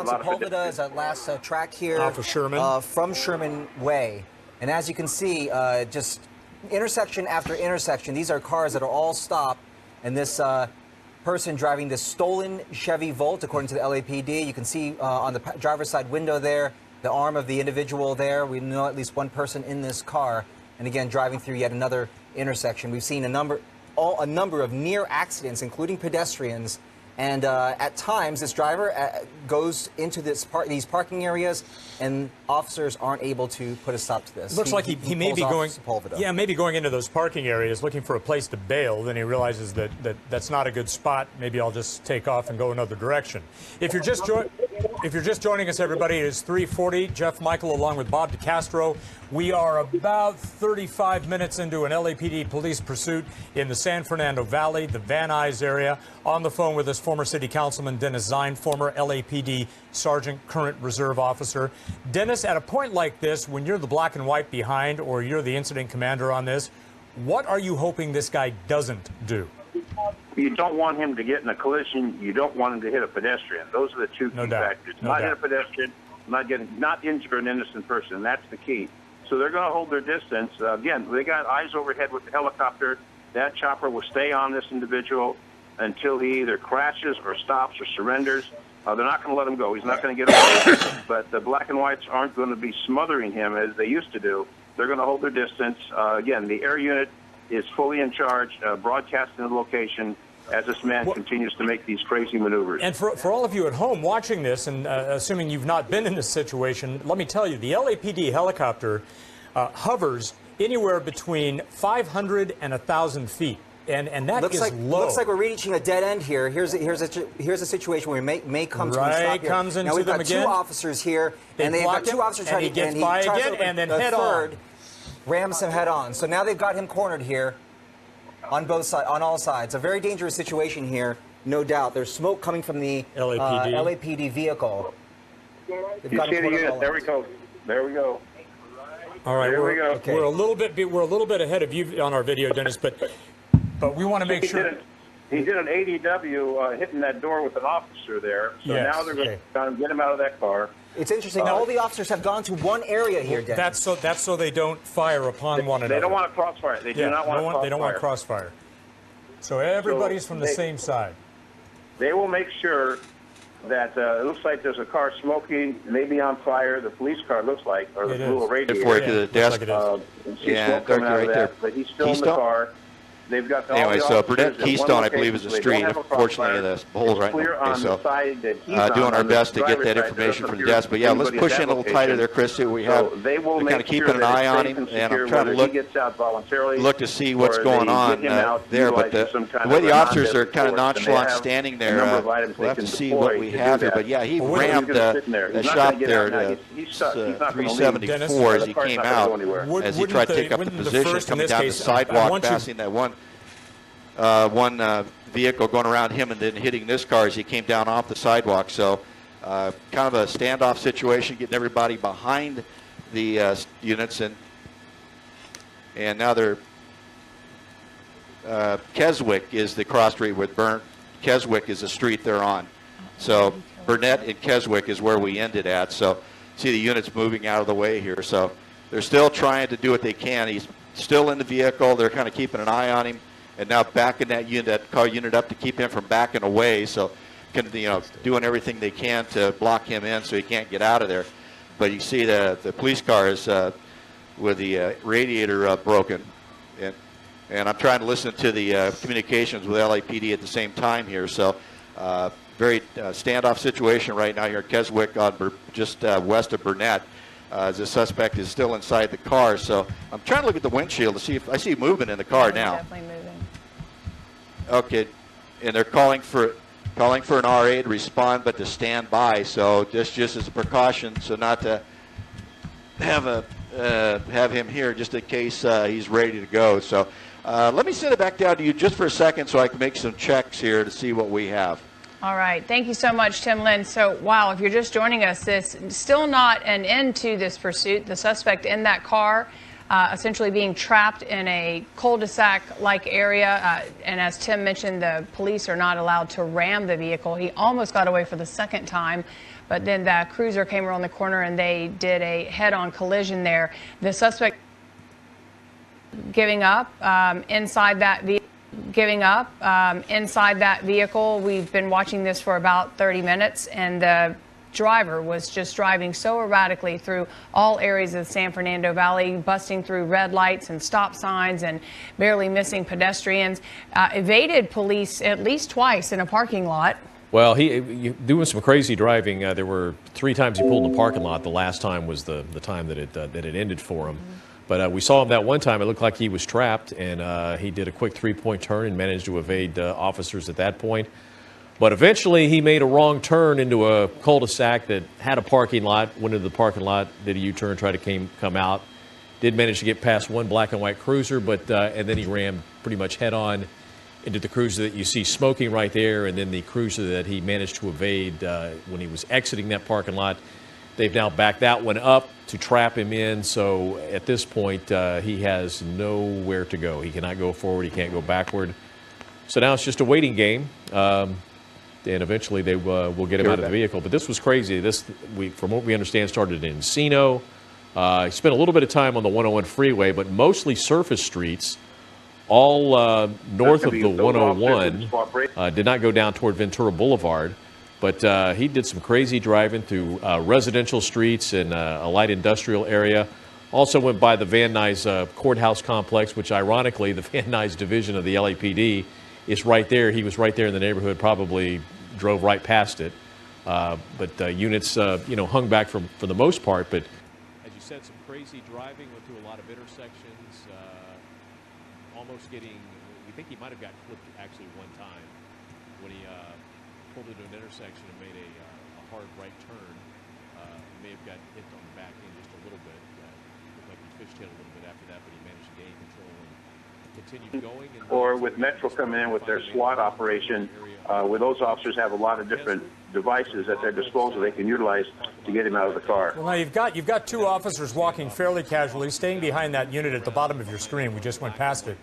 Sepulveda is that last track here. Off of Sherman. From Sherman Way. And as you can see, just intersection after intersection, these are cars that are all stopped. And this person driving this stolen Chevy Volt, according to the LAPD, you can see on the driver's side window there, the arm of the individual there. We know at least one person in this car. And again, driving through yet another intersection. We've seen a number of near accidents, including pedestrians. And at times, this driver goes into these parking areas, and officers aren't able to put a stop to this. Looks like he may be going, yeah, maybe going into those parking areas looking for a place to bail. Then he realizes that that's not a good spot. Maybe I'll just take off and go another direction. If you're just joining us, everybody, it is 3:40. Jeff Michael along with Bob DeCastro. We are about 35 minutes into an LAPD police pursuit in the San Fernando Valley, the Van Nuys area. On the phone with us, former City Councilman Dennis Zine, former LAPD Sergeant, current reserve officer. Dennis, at a point like this, when you're the black and white behind or you're the incident commander on this, what are you hoping this guy doesn't do? You don't want him to get in a collision. You don't want him to hit a pedestrian. Those are the two key factors. Not hit a pedestrian, not injure an innocent person. That's the key. So they're going to hold their distance. Again, they got eyes overhead with the helicopter. That chopper will stay on this individual until he either crashes or stops or surrenders. They're not going to let him go. He's not going to get away. But the black and whites aren't going to be smothering him as they used to do. They're going to hold their distance. Again, the air unit is fully in charge, broadcasting the location as this man continues to make these crazy maneuvers. And for all of you at home watching this, and assuming you've not been in this situation, let me tell you, the LAPD helicopter hovers anywhere between 500 and 1,000 feet. And that is low. Looks like we're reaching a dead end here. Here's a situation where we may come to a stop here. Comes into now we've got them again. two officers here, and they've got two officers trying to get by again, and then head on. Rams him head on. So now they've got him cornered here on both sides, on all sides. A very dangerous situation here, no doubt. There's smoke coming from the LAPD vehicle. You see the unit? There we go. There we go. All right, we're a little bit ahead of you on our video, Dennis, but we want to make sure. He did an ADW hitting that door with an officer there. So now they're going to get him out of that car. It's interesting. Now all the officers have gone to one area here, Dennis. That's so they don't fire upon one another. They don't want to crossfire. They do not want to crossfire. They don't want crossfire. So everybody's from the same side. They will make sure that it looks like there's a car smoking, maybe on fire. The police car looks like, or the little radiator. Before to the desk. Smoke coming out of that, but he's still in the car. They've got anyway, so Burnett Keystone, I believe, is a street. Unfortunately, the hole's right in there. So doing our best to get that information from the desk. But yeah, let's push in a little tighter there, Chris. See what we have. They're kind of keeping an eye on him, and I'm trying to look to see what's going on there. But the way the officers are kind of nonchalant standing there, we'll have to see what we have here. But yeah, he rammed a shop there, 374, as he came out, as he tried to take up the position, coming down the sidewalk, passing that one vehicle going around him and then hitting this car as he came down off the sidewalk. So kind of a standoff situation, getting everybody behind the units. And now they're Keswick is the cross street with Burnt. Keswick is the street they're on. So Burnett and Keswick is where we ended at. So see the units moving out of the way here. So they're still trying to do what they can. He's still in the vehicle. They're kind of keeping an eye on him. And now backing that car unit up to keep him from backing away. So, doing everything they can to block him in so he can't get out of there. But you see the police car is with the radiator broken. And I'm trying to listen to the communications with LAPD at the same time here. So, very standoff situation right now here at Keswick on just west of Burnett. The suspect is still inside the car. So I'm trying to look at the windshield to see if I see movement in the car now. Definitely moving. Okay, and they're calling for an RA to respond, but to stand by. So just as a precaution, so not to have him here just in case he's ready to go. So let me send it back down to you just for a second so I can make some checks here to see what we have. All right. Thank you so much, Tim Lynn. So, wow, if you're just joining us, there's still not an end to this pursuit. The suspect in that car essentially being trapped in a cul-de-sac-like area. And as Tim mentioned, the police are not allowed to ram the vehicle. He almost got away for the second time, but then the cruiser came around the corner and they did a head-on collision there. The suspect giving up inside that vehicle. We've been watching this for about 30 minutes, and the driver was just driving so erratically through all areas of the San Fernando Valley, busting through red lights and stop signs and barely missing pedestrians. Evaded police at least twice in a parking lot. Well, he doing some crazy driving. There were 3 times he pulled in the parking lot. The last time was the time that it ended for him. But we saw him that one time. It looked like he was trapped, and he did a quick 3-point turn and managed to evade officers at that point. But eventually he made a wrong turn into a cul-de-sac that had a parking lot, went into the parking lot, did a U-turn, tried to come out. Did manage to get past one black and white cruiser, but and then he rammed pretty much head-on into the cruiser that you see smoking right there, and then the cruiser that he managed to evade when he was exiting that parking lot. They've now backed that one up to trap him in, so at this point he has nowhere to go. He cannot go forward, he can't go backward. So now it's just a waiting game. And eventually they will get him out of the vehicle. But this was crazy. This, from what we understand, started in Encino. He spent a little bit of time on the 101 freeway, but mostly surface streets, all north of the 101. Did not go down toward Ventura Boulevard. But he did some crazy driving through residential streets and a light industrial area. Also went by the Van Nuys courthouse complex, which ironically, the Van Nuys division of the LAPD is right there. He was right there in the neighborhood, probably drove right past it. But units, hung back for the most part. But as you said, some crazy driving, went through a lot of intersections, almost getting, we think he might have got clipped actually one time when he pulled into an intersection and made a hard right turn. He may have got hit on the back end just a little bit. Looked like he fishtailed a little bit after that, but he managed to gain control and continue going. Or with Metro coming in with their SWAT operation, where those officers have a lot of different devices at their disposal they can utilize to get him out of the car. Well, now you've got 2 officers walking fairly casually, staying behind that unit at the bottom of your screen. We just went past it.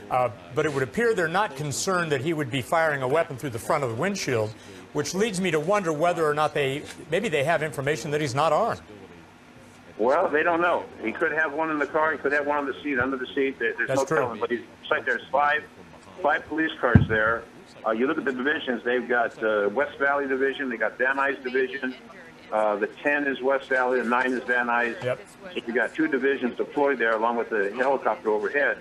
But it would appear they're not concerned that he would be firing a weapon through the front of the windshield, which leads me to wonder whether or not maybe they have information that he's not armed. Well, they don't know. He could have one in the car. He could have one on the seat, under the seat. There's no telling. But it's like there's five police cars there. You look at the divisions. They've got West Valley Division. They got Van Nuys Division. The 10 is West Valley. The 9 is Van Nuys. Yep. So you got 2 divisions deployed there, along with the helicopter overhead.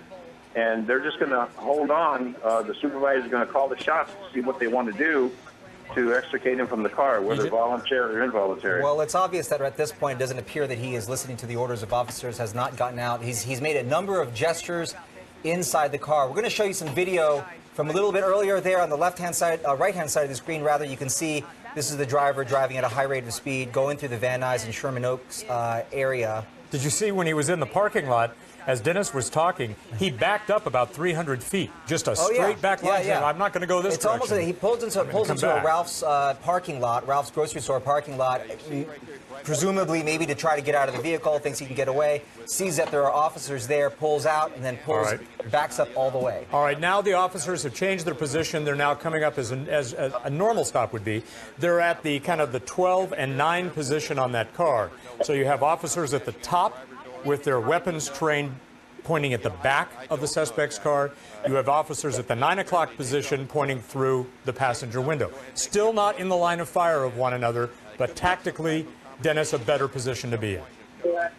And they're just going to hold on. The supervisor is going to call the shots to see what they want to do to extricate him from the car, whether voluntary or involuntary. Well, it's obvious that at this point it doesn't appear that he is listening to the orders of officers, has not gotten out. He's made a number of gestures inside the car. We're going to show you some video from a little bit earlier there on the left-hand side, right-hand side of the screen, rather. You can see this is the driver driving at a high rate of speed, going through the Van Nuys and Sherman Oaks area. Did you see when he was in the parking lot, as Dennis was talking, he backed up about 300 feet, just a straight back line. Yeah. I'm not going to go this direction. It's almost, he pulls into a Ralph's parking lot, Ralph's grocery store parking lot, presumably maybe to try to get out of the vehicle, thinks he can get away, sees that there are officers there, pulls out, and then backs up all the way. All right, now the officers have changed their position. They're now coming up as a normal stop would be. They're at the kind of the 12 and 9 position on that car. So you have officers at the top with their weapons trained pointing at the back of the suspect's car. You have officers at the 9 o'clock position pointing through the passenger window. Still not in the line of fire of one another, but tactically, Dennis, a better position to be in.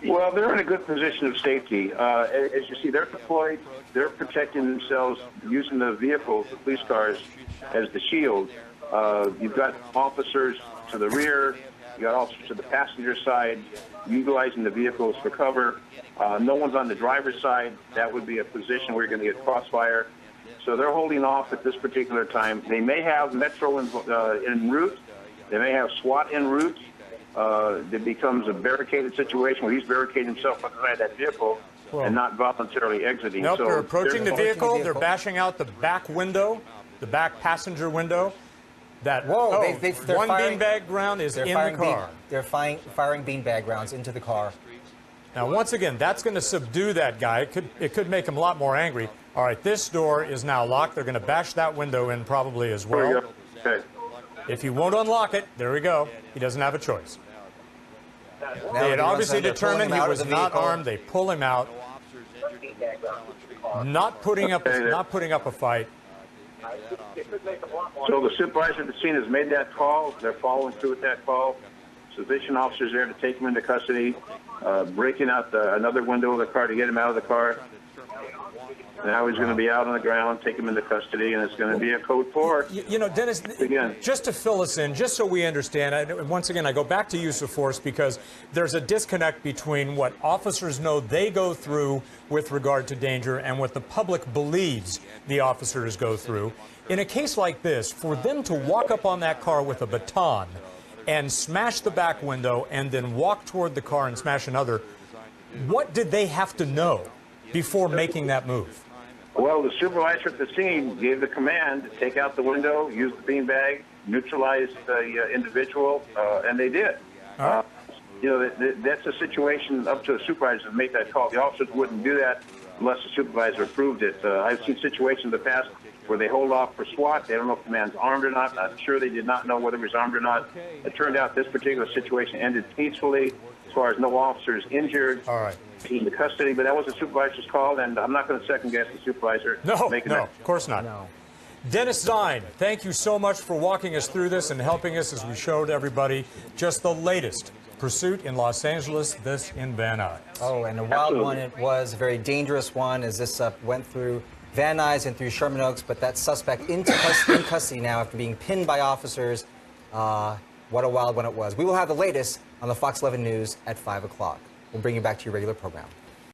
Well, they're in a good position of safety. As you see, they're deployed. They're protecting themselves using the vehicles, the police cars, as the shield. You've got officers to the rear. You got officers to the passenger side, utilizing the vehicles for cover. No one's on the driver's side. That would be a position where you're going to get crossfire. So they're holding off at this particular time. They may have Metro en route. They may have SWAT en route. It becomes a barricaded situation where he's barricading himself inside that vehicle and not voluntarily exiting. Nope, so they're approaching the vehicle. They're bashing out the back window, the back passenger window. That one beanbag round is in the car. They're firing beanbag rounds into the car. Now, once again, that's going to subdue that guy. It could make him a lot more angry. All right, this door is now locked. They're going to bash that window in probably as well. Okay. If he won't unlock it, there we go. He doesn't have a choice. They had obviously determined he was not armed. They pull him out. Not putting up a fight. So the supervisor at the scene has made that call. They're following through with that call. Sufficient officers there to take him into custody, breaking out another window of the car to get him out of the car. Now he's going to be out on the ground, take him into custody, and it's going to be a code 4. You know, Dennis, just to fill us in, just so we understand, once again, I go back to use of force because there's a disconnect between what officers know they go through with regard to danger and what the public believes the officers go through. In a case like this, for them to walk up on that car with a baton and smash the back window and then walk toward the car and smash another, what did they have to know before making that move? Well, the supervisor at the scene gave the command to take out the window, use the beanbag, neutralize the individual, and they did. You know, that's a situation up to the supervisor to make that call. The officers wouldn't do that unless the supervisor approved it. I've seen situations in the past where they hold off for SWAT. They don't know if the man's armed or not. I'm sure they did not know whether he was armed or not. It turned out this particular situation ended peacefully as far as no officers injured. All right. Into custody, but that was the supervisor's call, and I'm not going to second guess the supervisor. No, of course not. No. Dennis Zine, thank you so much for walking us through this and helping us as we showed everybody just the latest pursuit in Los Angeles, this in Van Nuys. Oh, and a wild one it was, a very dangerous one as this went through Van Nuys and through Sherman Oaks, but that suspect in custody now after being pinned by officers. What a wild one it was. We will have the latest on the Fox 11 News at 5 o'clock. We'll bring you back to your regular program.